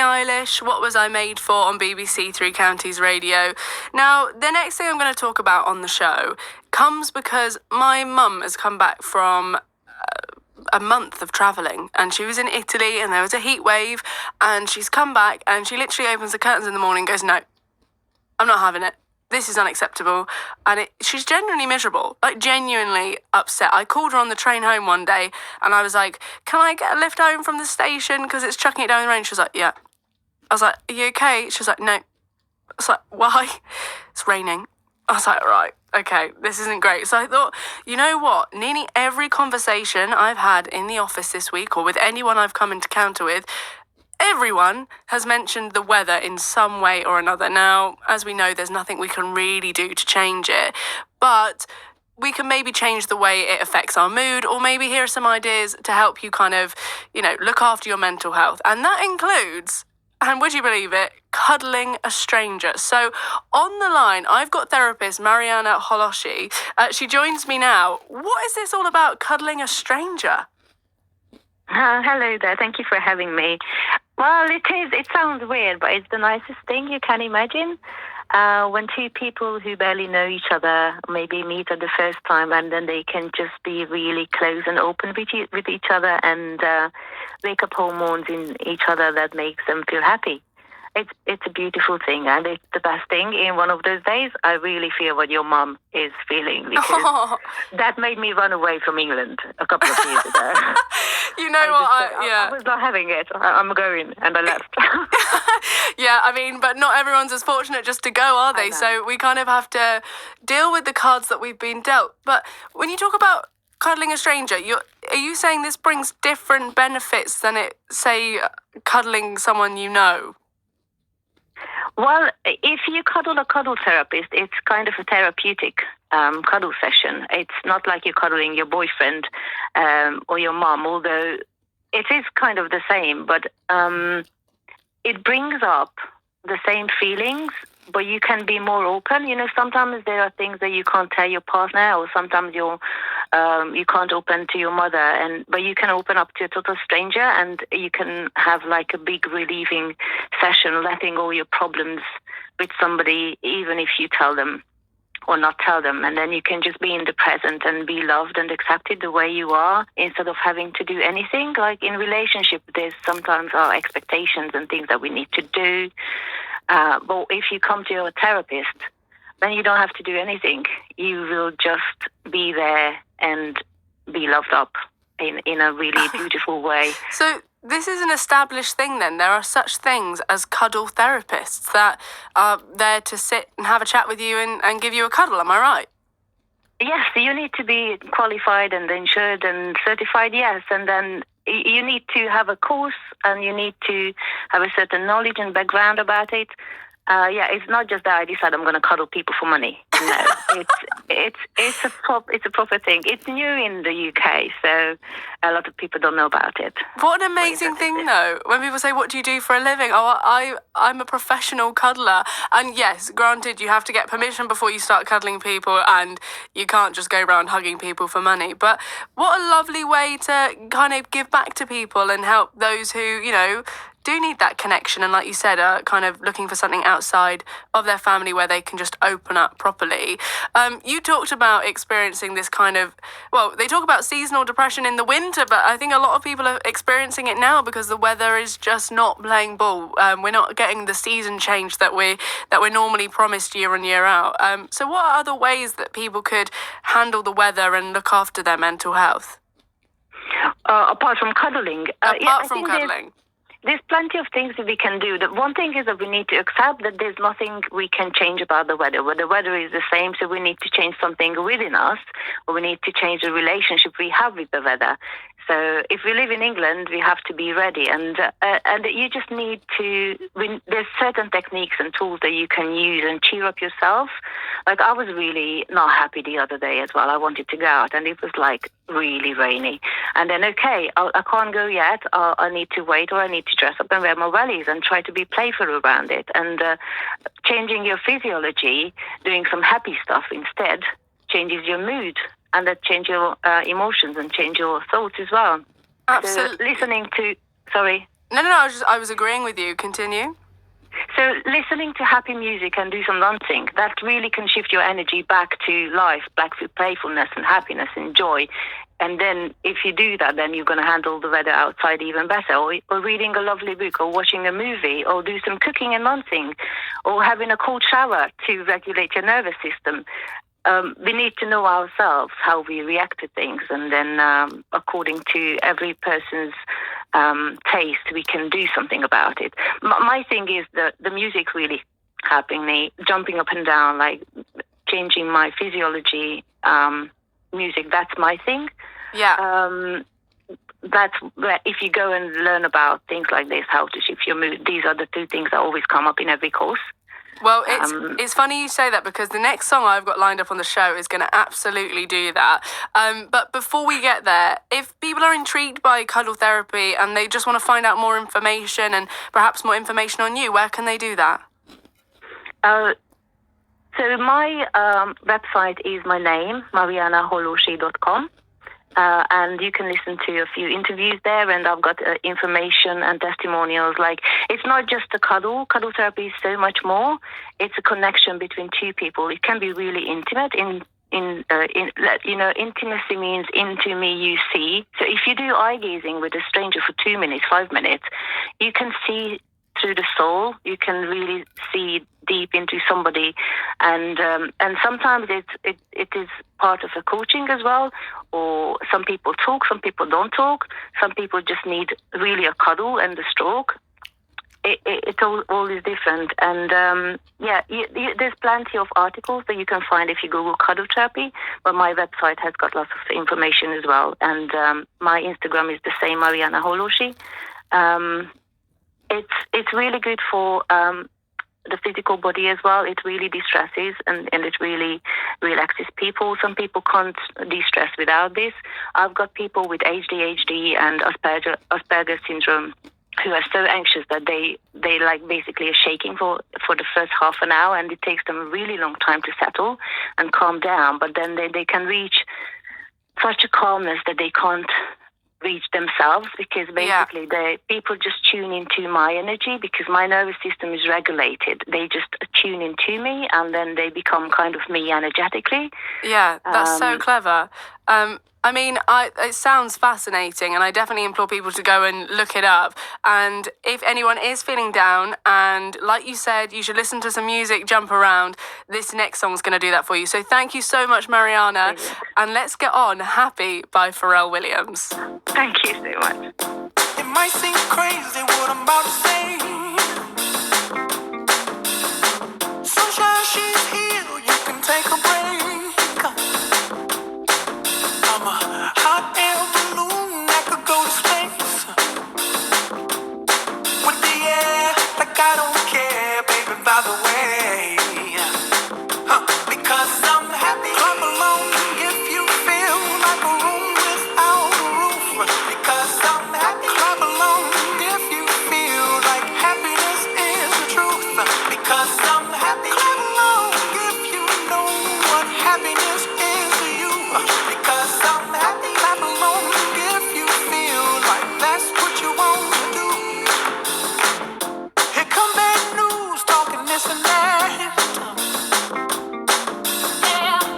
Eilish, What Was I Made For on BBC Three Counties Radio. Now, the next thing I'm going to talk about on the show comes because my mum has come back from a month of travelling, and she was in Italy and there was a heat wave, and she's come back and she literally opens the curtains in the morning and goes, no, I'm not having it. This is unacceptable. And she's genuinely miserable, like genuinely upset. I called her on the train home one day and I was like, can I get a lift home from the station because it's chucking it down the rain? She was like, yeah. I was like, are you okay? She was like, no. I was like, why? It's raining. I was like, right, okay, this isn't great. So I thought, you know what? Nearly every conversation I've had in the office this week or with anyone I've come into counter with, everyone has mentioned the weather in some way or another. Now, as we know, there's nothing we can really do to change it, but we can maybe change the way it affects our mood, or maybe here are some ideas to help you kind of, look after your mental health. And that includes, and would you believe it, cuddling a stranger. So on the line, I've got therapist Marianna Hollosi. She joins me now. What is this all about, cuddling a stranger? Hello there. Thank you for having me. Well, it sounds weird, but it's the nicest thing you can imagine. When two people who barely know each other maybe meet at the first time, and then they can just be really close and open with each other and wake up hormones in each other that makes them feel happy. It's a beautiful thing, and it's the best thing. In one of those days, I really feel what your mum is feeling, because that made me run away from England a couple of years ago. You know what? I was not having it. I'm going, and I left. Yeah, I mean, but not everyone's as fortunate just to go, are they? So we kind of have to deal with the cards that we've been dealt. But when you talk about cuddling a stranger, are you saying this brings different benefits than cuddling someone you know? Well, if you cuddle a cuddle therapist, it's kind of a therapeutic cuddle session. It's not like you're cuddling your boyfriend or your mom, although it is kind of the same, but it brings up the same feelings, but you can be more open. Sometimes there are things that you can't tell your partner, or sometimes you can't open to your mother, but you can open up to a total stranger, and you can have like a big relieving session, letting all your problems with somebody, even if you tell them or not tell them, and then you can just be in the present and be loved and accepted the way you are, instead of having to do anything. Like in relationship, there's sometimes our expectations and things that we need to do. But if you come to a therapist, then you don't have to do anything. You will just be there and be loved up in a really beautiful way. So this is an established thing then. There are such things as cuddle therapists that are there to sit and have a chat with you and give you a cuddle, am I right? Yes, you need to be qualified and insured and certified, yes. And then you need to have a course, and you need to have a certain knowledge and background about it. It's not just that I decide I'm going to cuddle people for money. No, it's a proper thing. It's new in the UK, so a lot of people don't know about it. What an amazing thing, though, when people say, what do you do for a living? Oh, I'm a professional cuddler. And yes, granted, you have to get permission before you start cuddling people, and you can't just go around hugging people for money. But what a lovely way to kind of give back to people and help those who, do need that connection, and like you said, are kind of looking for something outside of their family where they can just open up properly. You talked about experiencing this kind of, they talk about seasonal depression in the winter, but I think a lot of people are experiencing it now because the weather is just not playing ball. We're not getting the season change that we're normally promised year on year out. So what are other ways that people could handle the weather and look after their mental health? Apart from cuddling? Apart from cuddling. There's plenty of things that we can do. The one thing is that we need to accept that there's nothing we can change about the weather. Well, the weather is the same, so we need to change something within us, or we need to change the relationship we have with the weather. So if we live in England, we have to be ready, and you just need to. There's certain techniques and tools that you can use and cheer up yourself. Like I was really not happy the other day as well. I wanted to go out, and it was like really rainy. And then I can't go yet. I need to wait, or I need to dress up and wear my wellies and try to be playful around it. And changing your physiology, doing some happy stuff instead, changes your mood. And that change your emotions and change your thoughts as well. Absolutely. So listening to, sorry. No, I was agreeing with you. Continue. So listening to happy music and do some dancing, that really can shift your energy back to life, back to playfulness and happiness and joy. And then if you do that, then you're going to handle the weather outside even better. Or reading a lovely book, or watching a movie, or do some cooking and dancing, or having a cold shower to regulate your nervous system. We need to know ourselves how we react to things, and then according to every person's taste, we can do something about it. My thing is the music really helping me, jumping up and down, like changing my physiology. Music, that's my thing. Yeah. That's where, if you go and learn about things like this, how to shift your mood, these are the two things that always come up in every course. Well, it's funny you say that, because the next song I've got lined up on the show is going to absolutely do that. But before we get there, if people are intrigued by cuddle therapy and they just want to find out more information and perhaps more information on you, where can they do that? So my website is my name, mariannaholosi.com. And you can listen to a few interviews there, and I've got information and testimonials. Like, it's not just a cuddle. Cuddle therapy is so much more. It's a connection between two people. It can be really intimate. Intimacy means into me, you see. So if you do eye gazing with a stranger for 2 minutes, 5 minutes, you can see through the soul. You can really see deep into somebody, and sometimes it is part of a coaching as well. Or some people talk, some people don't talk, some people just need really a cuddle and a stroke. It's all is different, and there's plenty of articles that you can find if you Google cuddle therapy. But my website has got lots of information as well, and my Instagram is the same, Marianna Hollosi. It's really good for the physical body as well. It really de-stresses, and it really relaxes people. Some people can't de-stress without this. I've got people with ADHD and Asperger's syndrome who are so anxious that they like basically are shaking for the first half an hour, and it takes them a really long time to settle and calm down. But then they can reach such a calmness that they can't reach themselves, because basically the people just tune into my energy, because my nervous system is regulated. They just tune into me, and then they become kind of me energetically. Yeah, that's so clever. I mean, it sounds fascinating, and I definitely implore people to go and look it up. And if anyone is feeling down, and like you said, you should listen to some music, jump around, this next song's going to do that for you. So thank you so much, Marianna. Brilliant. And let's get on Happy by Pharrell Williams. Thank you so much. It might seem crazy what I'm about to say. Sunshine, she's here.